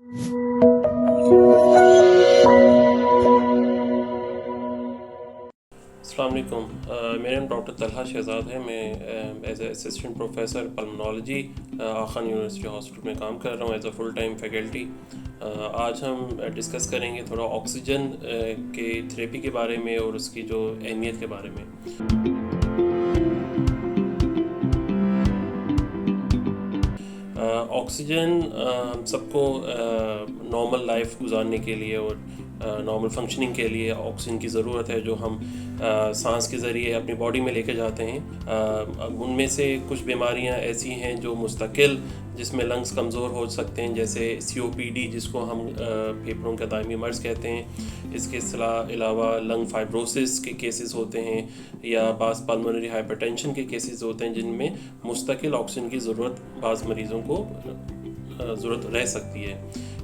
السلام علیکم. میرا نام ڈاکٹر طلحہ شہزاد ہے. میں as a assistant professor pulmonology Aga Khan university hospital میں کام کر رہا ہوں as a full time faculty. آج ہم ڈسکس کریں گے تھوڑا آکسیجن کے تھراپی کے بارے میں اور اس کی جو اہمیت کے بارے میں. آکسیجن ہم سب کو نارمل لائف گزارنے کے لیے اور نارمل فنکشننگ کے لیے آکسیجن کی ضرورت ہے, جو ہم سانس کے ذریعے اپنی باڈی میں لے کے جاتے ہیں. ان میں سے کچھ بیماریاں ایسی ہیں جو مستقل, جس میں لنگس کمزور ہو سکتے ہیں, جیسے COPD جس کو ہم پھیپھڑوں کا دائمی مرض کہتے ہیں. اس کے علاوہ لنگ فائبروسس کے کیسز ہوتے ہیں, یا بعض پلمونری ہائپر ٹینشن کے کیسز ہوتے ہیں جن میں مستقل آکسیجن کی ضرورت بعض مریضوں کو ضرورت رہ سکتی ہے.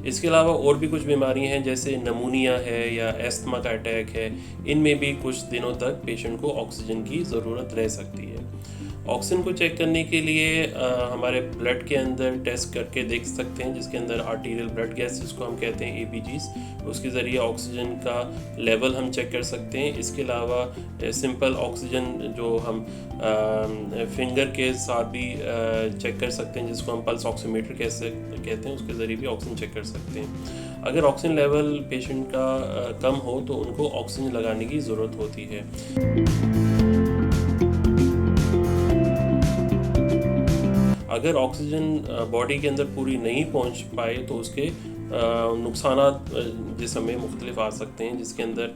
اس کے علاوہ اور بھی کچھ بیماریاں ہیں جیسے نمونیا ہے یا ایستھما کا اٹیک ہے. ان میں بھی کچھ دنوں تک پیشنٹ کو آکسیجن کی ضرورت رہ سکتی ہے. آکسیجن کو چیک کرنے کے لیے ہمارے بلڈ کے اندر ٹیسٹ کر کے دیکھ سکتے ہیں, جس کے اندر آرٹیریل بلڈ گیس جس کو ہم کہتے ہیں ABGs, اس کے ذریعے آکسیجن کا لیول ہم چیک کر سکتے ہیں. اس کے علاوہ سمپل آکسیجن جو ہم فنگر کے ساتھ بھی چیک کر سکتے ہیں, جس کو ہم پلس آکسی میٹر کہتے ہیں, اس کے ذریعے بھی آکسیجن چیک کر سکتے ہیں. اگر آکسیجن لیول پیشنٹ کا کم ہو تو ان کو آکسیجن لگانے کی ضرورت ہوتی ہے. اگر آکسیجن باڈی کے اندر پوری نہیں پہنچ پائے تو اس کے نقصانات جسم میں مختلف آ سکتے ہیں, جس کے اندر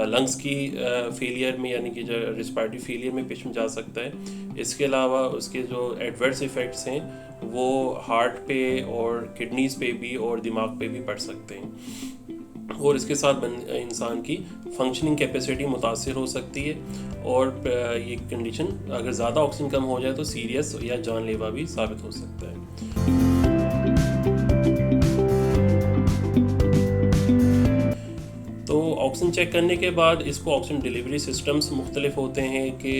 لنگس کی فیلئر میں یعنی کہ جو ریسپائرٹری فیلئر میں پیشنٹ جا سکتا ہے. اس کے علاوہ اس کے جو ایڈورس ایفیکٹس ہیں وہ ہارٹ پہ اور کڈنیز پہ بھی اور دماغ پہ بھی پڑ سکتے ہیں, اور اس کے ساتھ انسان کی فنکشننگ کیپیسٹی متاثر ہو سکتی ہے. اور یہ کنڈیشن اگر زیادہ آکسیجن کم ہو جائے تو سیریس یا جان لیوا بھی ثابت ہو سکتا ہے. تو آکسیجن چیک کرنے کے بعد اس کو آکسیجن ڈیلیوری سسٹمز مختلف ہوتے ہیں کہ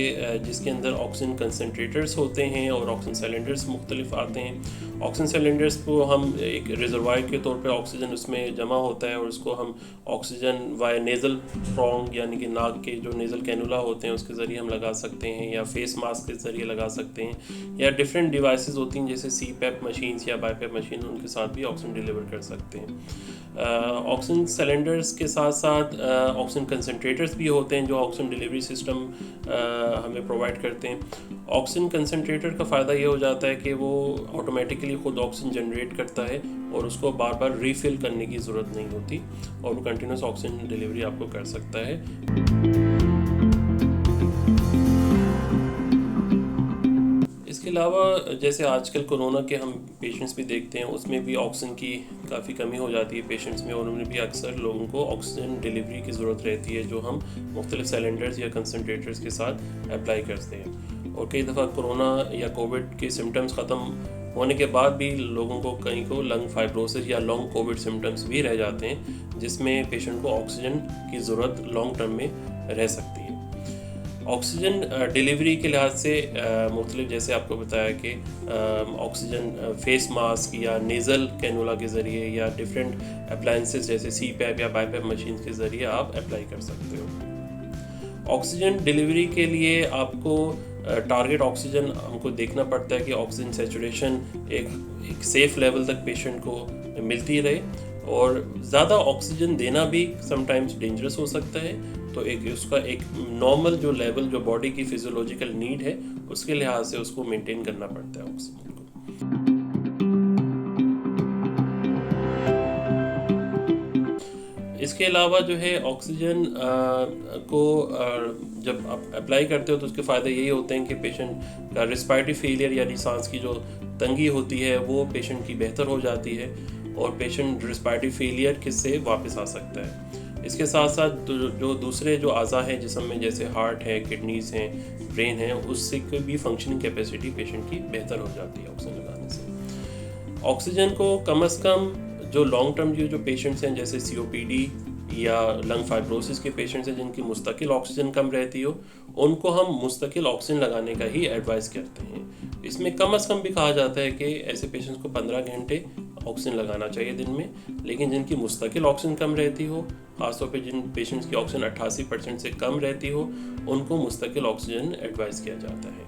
جس کے اندر آکسیجن کنسنٹریٹرز ہوتے ہیں اور آکسیجن سلنڈرز مختلف آتے ہیں. آکسیجن سلنڈرز کو ہم ایک ریزروائر کے طور پہ آکسیجن اس میں جمع ہوتا ہے, اور اس کو ہم آکسیجن وائے نیزل پرونگ یعنی کہ ناک کے جو نیزل کینولا ہوتے ہیں اس کے ذریعے ہم لگا سکتے ہیں, یا فیس ماسک کے ذریعے لگا سکتے ہیں, یا ڈفرینٹ ڈیوائسز ہوتی ہیں جیسے CPAP مشینز یا BiPAP مشین, ان کے ساتھ بھی آکسیجن ڈیلیور کر سکتے ہیں. آکسیجن سلنڈرز کے ساتھ ساتھ آکسیجن کنسنٹریٹرز بھی ہوتے ہیں جو آکسیجن ڈیلیوری سسٹم ہمیں پرووائڈ کرتے ہیں. آکسیجن کنسنٹریٹر کا فائدہ یہ ہو جاتا ہے کہ وہ آٹومیٹکلی خود آکسیجن جنریٹ کرتا ہے اور اس کو بار بار ریفل کرنے کی ضرورت نہیں ہوتی, اور وہ کنٹینیوس آکسیجن ڈیلیوری آپ کو کر سکتا ہے. اس کے علاوہ جیسے آج کل کورونا کے ہم پیشنٹس بھی دیکھتے ہیں, اس میں بھی آکسیجن کی کافی کمی ہو جاتی ہے پیشنٹس میں, اور ان میں بھی اکثر لوگوں کو آکسیجن ڈیلیوری کی ضرورت رہتی ہے جو ہم مختلف سلنڈرز یا کنسنٹریٹرز کے ساتھ اپلائی کرتے ہیں. اور کئی دفعہ کورونا یا کووڈ کے سمٹمز ختم ہونے کے بعد بھی لوگوں کو کہیں کو لنگ فائبروسس یا لانگ کووڈ سمٹمز بھی رہ جاتے ہیں, جس میں پیشنٹ کو آکسیجن کی ضرورت لانگ ٹرم میں رہ سکتی ہے. آکسیجن ڈیلیوری کے لحاظ سے مختلف, جیسے آپ کو بتایا کہ آکسیجن فیس ماسک یا نیزل کینولا کے ذریعے یا ڈفرینٹ اپلائنسز جیسے CPAP یا BiPAP مشینز کے ذریعے آپ اپلائی کر سکتے ہو. آکسیجن ڈیلیوری کے لیے آپ کو ٹارگٹ آکسیجن ہم کو دیکھنا پڑتا ہے کہ آکسیجن سیچوریشن ایک سیف لیول تک پیشنٹ کو ملتی رہے, اور زیادہ آکسیجن دینا بھی سم ٹائمز ڈینجرس ہو سکتا ہے. تو اس کا ایک نارمل جو لیول جو باڈی کی فیزیولوجیکل نیڈ ہے اس کے لحاظ سے اس کو مینٹین کرنا پڑتا ہے آکسیجن کو. اس کے علاوہ جو ہے آکسیجن کو جب آپ اپلائی کرتے ہو تو اس کے فائدے یہی ہوتے ہیں کہ پیشنٹ کا ریسپائرٹری فیلئر یعنی سانس کی جو تنگی ہوتی ہے وہ پیشنٹ کی بہتر ہو جاتی ہے, اور پیشنٹ ریسپائرٹری فیلئر سے واپس آ سکتا ہے. اس کے ساتھ ساتھ جو دوسرے جو اعضاء ہیں جسم میں جیسے ہارٹ ہے, کڈنیز ہیں, برین ہے, اس سے بھی فنکشننگ کیپیسٹی پیشنٹ کی بہتر ہو جاتی ہے آکسیجن لگانے سے. آکسیجن کو کم از کم جو لانگ ٹرم جو پیشنٹس ہیں جیسے COPD یا لنگ فائبروسس کے پیشنٹس ہیں جن کی مستقل آکسیجن کم رہتی ہو, ان کو ہم مستقل آکسیجن لگانے کا ہی ایڈوائز کرتے ہیں. اس میں کم از کم بھی کہا جاتا ہے کہ ایسے پیشنٹس کو 15 گھنٹے آکسیجن لگانا چاہیے دن میں، لیکن جن کی مستقل آکسیجن کم رہتی ہو، خاص طور پہ جن پیشنٹس کی آکسیجن 88% سے کم رہتی ہو، ان کو مستقل آکسیجن ایڈوائز کیا جاتا ہے۔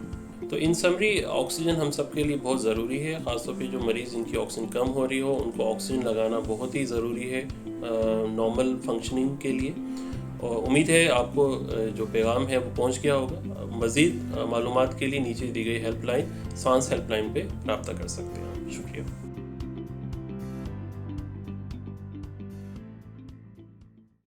تو ان سمری آکسیجن ہم سب کے لیے بہت ضروری ہے، خاص طور پہ جو مریض جن کی آکسیجن کم ہو رہی ہو ان کو آکسیجن لگانا بہت ہی ضروری ہے نارمل فنکشننگ کے لیے۔ اور امید ہے آپ کو جو پیغام ہے وہ پہنچ گیا ہوگا۔ مزید معلومات کے لیے نیچے دی گئی ہیلپ لائن سانس ہیلپ لائن پہ رابطہ کر سکتے ہیں۔ شکریہ۔